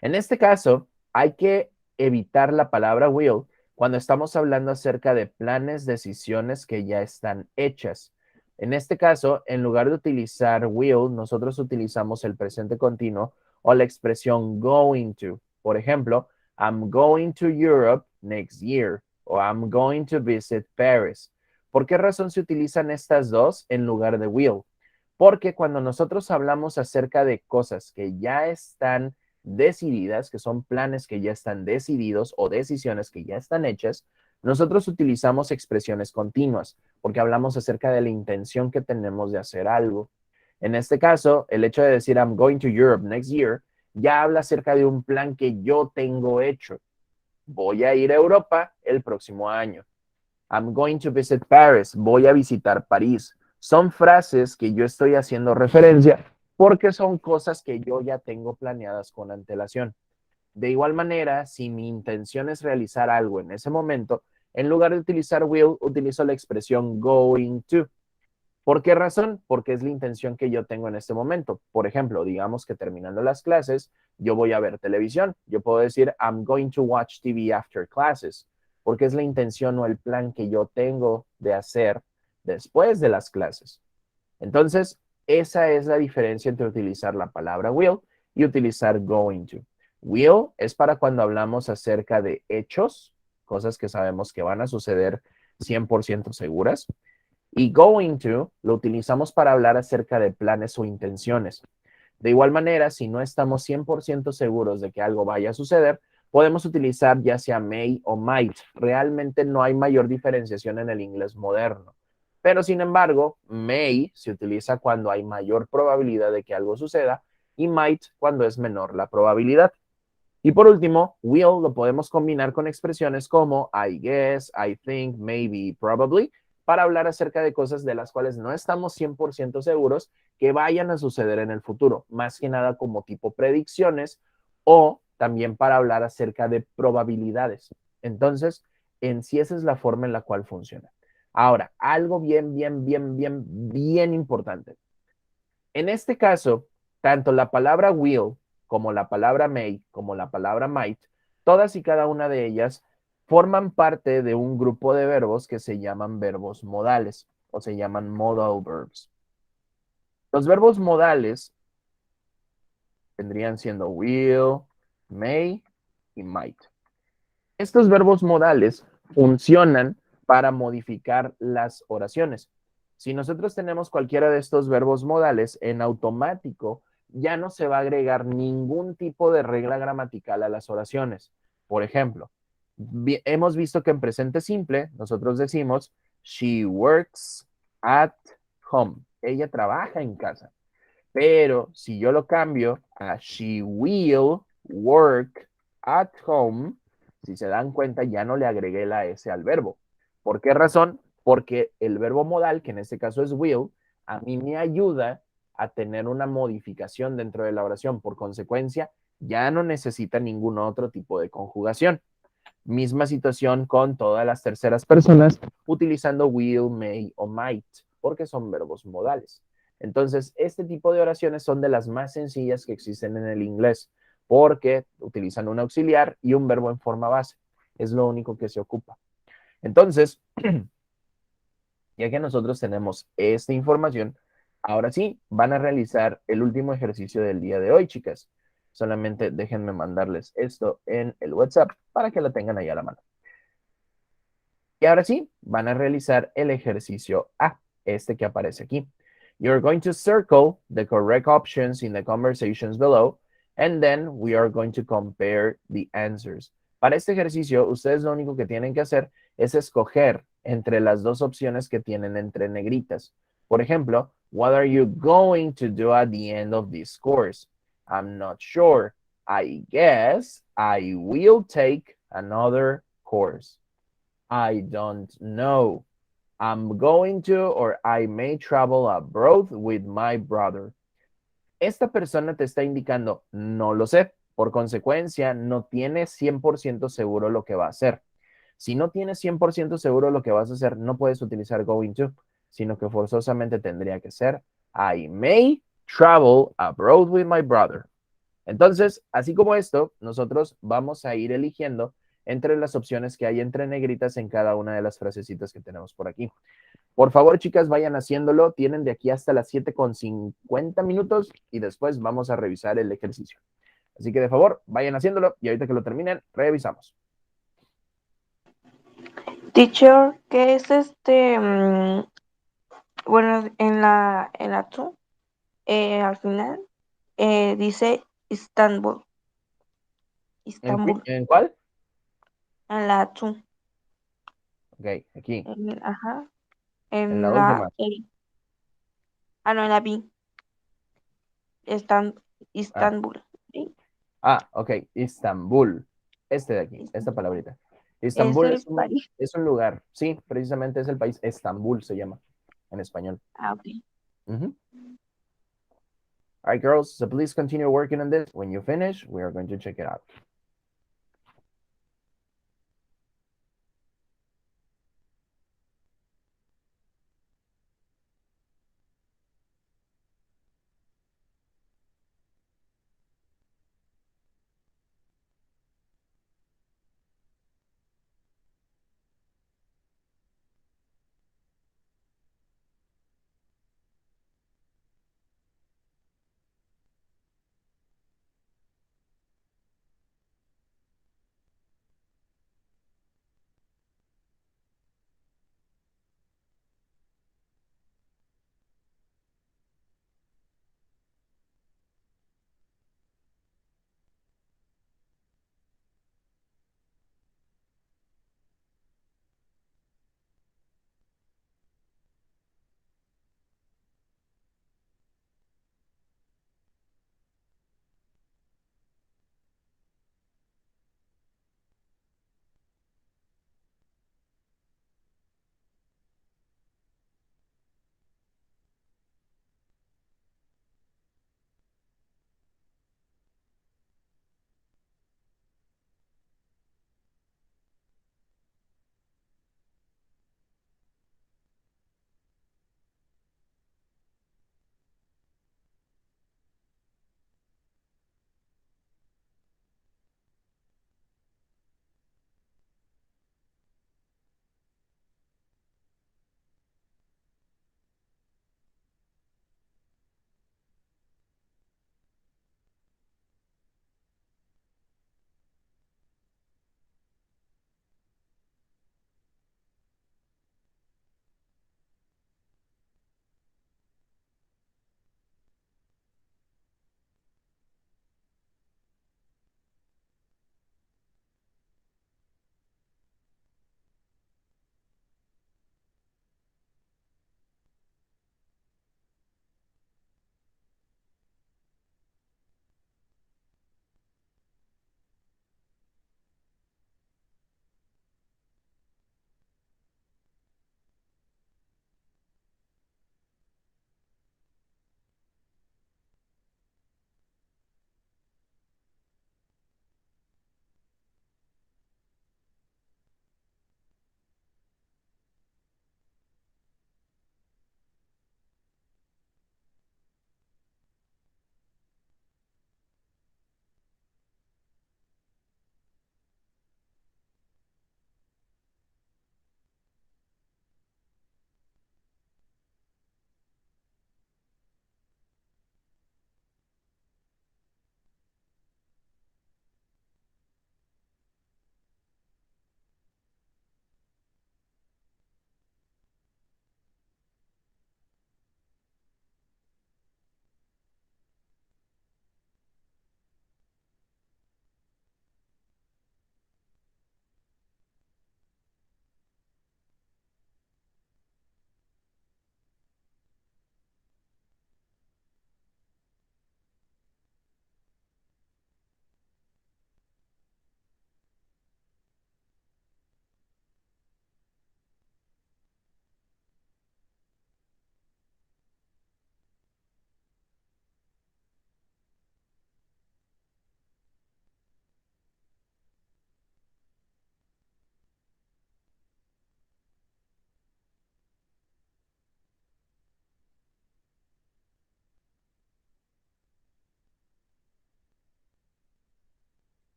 En este caso, hay que evitar la palabra will cuando estamos hablando acerca de planes, decisiones que ya están hechas. En este caso, en lugar de utilizar will, nosotros utilizamos el presente continuo o la expresión going to. Por ejemplo, I'm going to Europe next year o I'm going to visit Paris. ¿Por qué razón se utilizan estas dos en lugar de will? Porque cuando nosotros hablamos acerca de cosas que ya están decididas, que son planes que ya están decididos o decisiones que ya están hechas, nosotros utilizamos expresiones continuas porque hablamos acerca de la intención que tenemos de hacer algo. En este caso, el hecho de decir I'm going to Europe next year ya habla acerca de un plan que yo tengo hecho. Voy a ir a Europa el próximo año. I'm going to visit Paris. Voy a visitar París. Son frases que yo estoy haciendo referencia porque son cosas que yo ya tengo planeadas con antelación. De igual manera, si mi intención es realizar algo en ese momento, en lugar de utilizar will, utilizo la expresión going to. ¿Por qué razón? Porque es la intención que yo tengo en este momento. Por ejemplo, digamos que terminando las clases, yo voy a ver televisión. Yo puedo decir, I'm going to watch TV after classes, porque es la intención o el plan que yo tengo de hacer después de las clases. Entonces, esa es la diferencia entre utilizar la palabra will y utilizar going to. Will es para cuando hablamos acerca de hechos, cosas que sabemos que van a suceder 100% seguras. Y going to lo utilizamos para hablar acerca de planes o intenciones. De igual manera, si no estamos 100% seguros de que algo vaya a suceder, podemos utilizar ya sea may o might. Realmente no hay mayor diferenciación en el inglés moderno. Pero sin embargo, may se utiliza cuando hay mayor probabilidad de que algo suceda y might cuando es menor la probabilidad. Y por último, will lo podemos combinar con expresiones como I guess, I think, maybe, probably, para hablar acerca de cosas de las cuales no estamos 100% seguros que vayan a suceder en el futuro, más que nada como tipo predicciones o también para hablar acerca de probabilidades. Entonces, en sí esa es la forma en la cual funciona. Ahora, algo bien importante. En este caso, tanto la palabra will como la palabra may, como la palabra might, todas y cada una de ellas forman parte de un grupo de verbos que se llaman verbos modales o se llaman modal verbs. Los verbos modales vendrían siendo will, may y might. Estos verbos modales funcionan para modificar las oraciones. Si nosotros tenemos cualquiera de estos verbos modales, en automático ya no se va a agregar ningún tipo de regla gramatical a las oraciones. Por ejemplo, hemos visto que en presente simple nosotros decimos she works at home. Ella trabaja en casa. Pero si yo lo cambio a she will work at home, si se dan cuenta, ya no le agregué la S al verbo. ¿Por qué razón? Porque el verbo modal, que en este caso es will, a mí me ayuda a tener una modificación dentro de la oración. Por consecuencia, ya no necesita ningún otro tipo de conjugación. Misma situación con todas las terceras personas utilizando will, may o might, porque son verbos modales. Entonces, este tipo de oraciones son de las más sencillas que existen en el inglés, porque utilizan un auxiliar y un verbo en forma base. Es lo único que se ocupa. Entonces, ya que nosotros tenemos esta información, ahora sí, van a realizar el último ejercicio del día de hoy, chicas. Solamente déjenme mandarles esto en el WhatsApp para que lo tengan ahí a la mano. Y ahora sí, van a realizar el ejercicio A, este que aparece aquí. You're going to circle the correct options in the conversations below, and then we are going to compare the answers. Para este ejercicio, ustedes lo único que tienen que hacer es escoger entre las dos opciones que tienen entre negritas. Por ejemplo, what are you going to do at the end of this course? I'm not sure. I guess I will take another course. I don't know. I'm going to or I may travel abroad with my brother. Esta persona te está indicando, no lo sé. Por consecuencia, no tienes 100% seguro lo que va a hacer. Si no tienes 100% seguro lo que vas a hacer, no puedes utilizar going to, sino que forzosamente tendría que ser I may travel abroad with my brother. Entonces, así como esto, nosotros vamos a ir eligiendo entre las opciones que hay entre negritas en cada una de las frasecitas que tenemos por aquí. Por favor, chicas, vayan haciéndolo. Tienen de aquí hasta las 7:50 y después vamos a revisar el ejercicio. Así que, de favor, vayan haciéndolo y ahorita que lo terminen, revisamos. Teacher, ¿qué es bueno, en la TU, al final, dice Istanbul, Istanbul, ¿En cuál? en la TU, Ok, aquí, ajá, en la en la última. no, en la B, Ah, Istanbul, ¿sí? ok, Istambul. Este de aquí, esta Istanbul. palabrita. Es Istambul el país. es un lugar. Sí, precisamente es el país. Estambul se llama en español. Ah, ok. All right, girls, so please continue working on this. When you finish, we are going to check it out.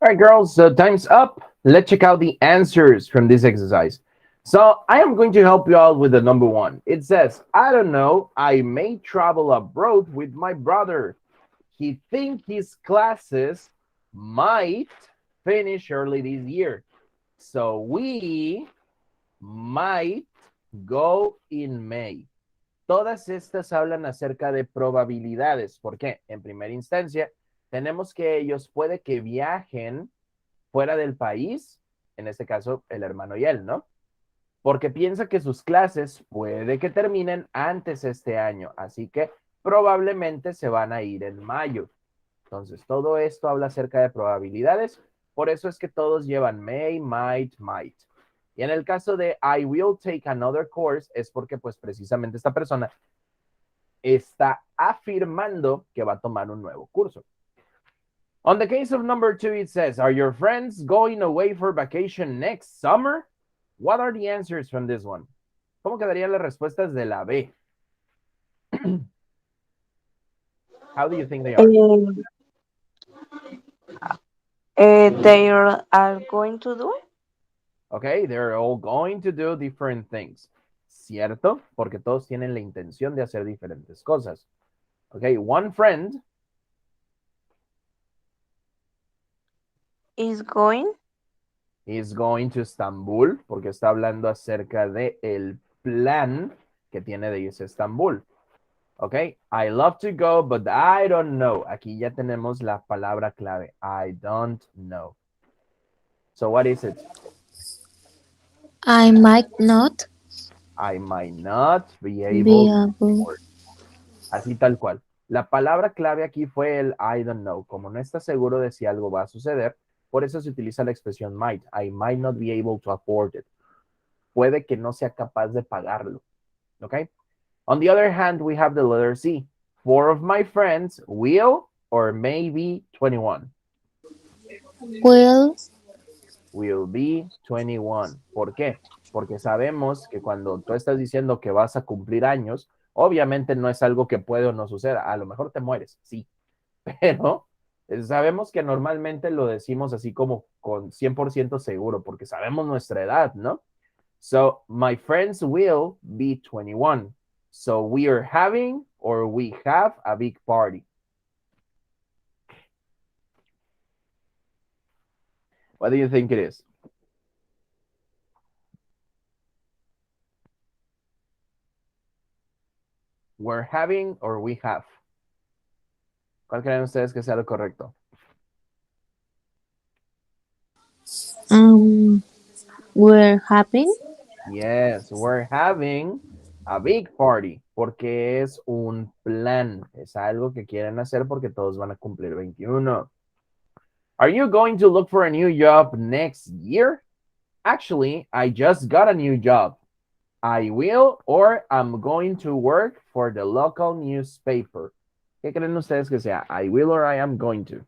All right, girls, so time's up. Let's check out the answers from this exercise. So I am going to help you out with the number one. It says, I don't know, I may travel abroad with my brother. He thinks his classes might finish early this year. So we might go in May. Todas estas hablan acerca de probabilidades. ¿Por qué? En primera instancia, tenemos que ellos puede que viajen fuera del país, en este caso el hermano y él, ¿no? Porque piensa que sus clases puede que terminen antes este año, así que probablemente se van a ir en mayo. Entonces, todo esto habla acerca de probabilidades, por eso es que todos llevan may, might. Y en el caso de I will take another course, es porque pues precisamente esta persona está afirmando que va a tomar un nuevo curso. On the case of number two, it says, are your friends going away for vacation next summer? What are the answers from this one? ¿Cómo quedarían las respuestas de la B? How do you think they are? They are going to do. Okay, they're all going to do different things. ¿Cierto? Porque todos tienen la intención de hacer diferentes cosas. Okay, one friend Is going. is going to Istanbul, porque está hablando acerca de el plan que tiene de irse a Estambul. Okay, I love to go, but I don't know. Aquí ya tenemos la palabra clave. I don't know. So what is it? I might not I might not be be able to able. afford. Así tal cual. La palabra clave aquí fue el I don't know. Como no está seguro de si algo va a suceder, por eso se utiliza la expresión might. I might not be able to afford it. Puede que no sea capaz de pagarlo. Okay? On the other hand, we have the letter C. 4 of my friends will or may be 21. Will be 21. ¿Por qué? Porque sabemos que cuando tú estás diciendo que vas a cumplir años, obviamente no es algo que puede o no suceda. A lo mejor te mueres, sí. Pero sabemos que normalmente lo decimos así como con 100% seguro, porque sabemos nuestra edad, ¿no? So, my friends will be 21. So, we are having or we have a big party. What do you think it is? We're having or we have. ¿Cuál creen ustedes que sea lo correcto? We're having. Yes, we're having a big party porque es un plan, es algo que quieren hacer porque todos van a cumplir 21. Are you going to look for a new job next year? Actually, I just got a new job. I will or I'm going to work for the local newspaper. ¿Qué creen ustedes que sea? I will or I am going to.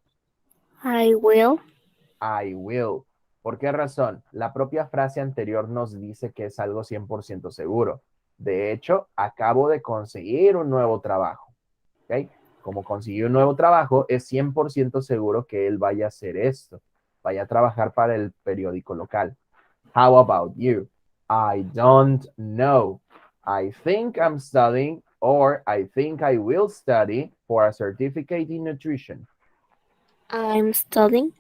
I will. I will. ¿Por qué razón? La propia frase anterior nos dice que es algo 100% seguro. De hecho, acabo de conseguir un nuevo trabajo. ¿Okay? Como consiguió un nuevo trabajo, es 100% seguro que él vaya a hacer esto. Vaya a trabajar para el periódico local. How about you? I don't know. I think I'm studying or I think I will study for a certificate in nutrition. I'm studying.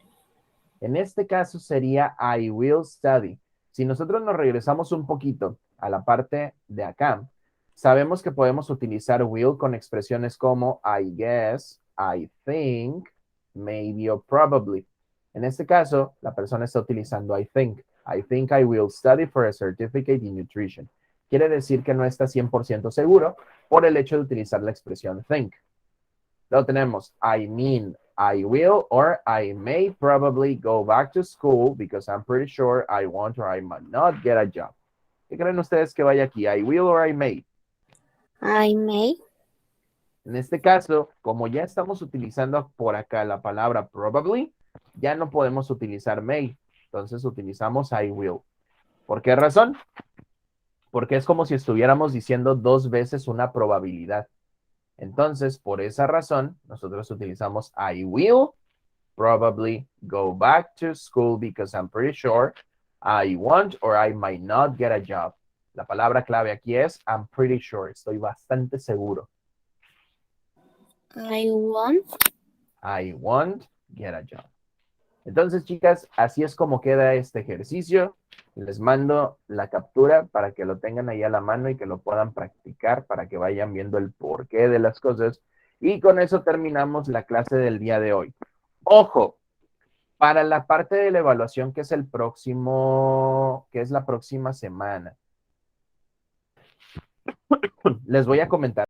En este caso sería I will study. Si nosotros nos regresamos un poquito a la parte de acá, sabemos que podemos utilizar will con expresiones como I guess, I think, maybe or probably. En este caso, la persona está utilizando I think. I think I will study for a certificate in nutrition. Quiere decir que no está 100% seguro por el hecho de utilizar la expresión think. Luego tenemos I mean, I will or I may probably go back to school because I'm pretty sure I want or I might not get a job. ¿Qué creen ustedes que vaya aquí? I will or I may. I may. En este caso, como ya estamos utilizando por acá la palabra probably, ya no podemos utilizar may. Entonces utilizamos I will. ¿Por qué razón? Porque es como si estuviéramos diciendo dos veces una probabilidad. Entonces, por esa razón, nosotros utilizamos I will probably go back to school because I'm pretty sure I won't or I might not get a job. La palabra clave aquí es I'm pretty sure. Estoy bastante seguro. I won't. I won't get a job. Entonces, chicas, así es como queda este ejercicio. Les mando la captura para que lo tengan ahí a la mano y que lo puedan practicar para que vayan viendo el porqué de las cosas. Y con eso terminamos la clase del día de hoy. Ojo, para la parte de la evaluación que es la próxima semana. Les voy a comentar.